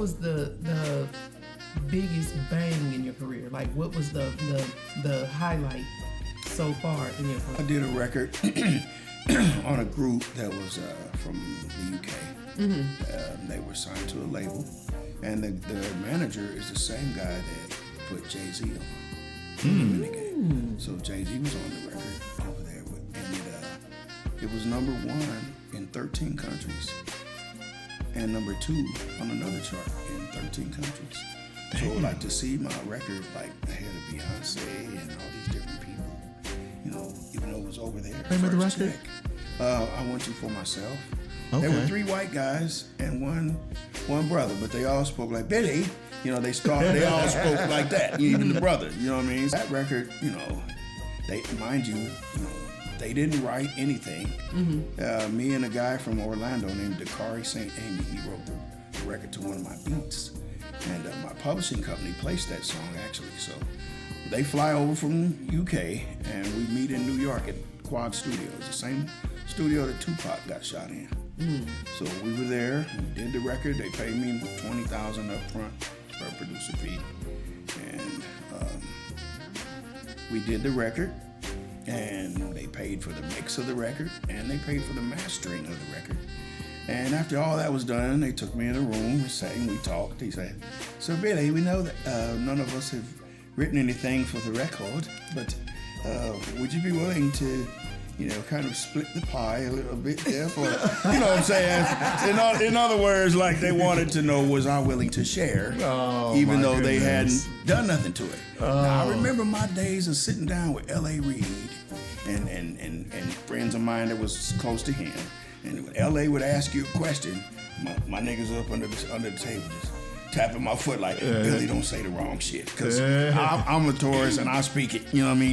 was the biggest bang in your career? Like, what was the highlight so far in your career? I did a record on a group that was from the UK. Mm-hmm. They were signed to a label, and the manager is the same guy that put Jay-Z on in the game. So Jay-Z was on the record over there, and it was number 1 in 13 countries, and number 2 on another chart in 13 countries. So like to see my record like ahead of Beyoncé and all these different people, you know, even though it was over there. Name of the record? I Went to For Myself. Okay. There were 3 white guys and one brother, but they all spoke like Billy. You know, they all spoke like that. Even the brother, you know what I mean? That record, you know, mind you, they didn't write anything. Mm-hmm. Me and a guy from Orlando named Dakari St. Amy, he wrote the record to one of my beats. And my publishing company placed that song, actually. So they fly over from UK, and we meet in New York at Quad Studios, the same studio that Tupac got shot in. So we were there, we did the record. They paid me $20,000 up front for a producer fee. And we did the record, and they paid for the mix of the record, and they paid for the mastering of the record. And after all that was done, they took me in a room, we sat and we talked. He said, "So Billy, we know that none of us have written anything for the record, but would you be willing to, you know, kind of split the pie a little bit there for," you know what I'm saying? In other words, like they wanted to know, was I willing to share, even though they hadn't done nothing to it. Now, I remember my days of sitting down with L.A. Reid and friends of mine that was close to him. And when L.A. would ask you a question, my niggas up under the table just tapping my foot like, Billy, don't say the wrong shit. Because I'm a tourist and I speak it, you know what I mean?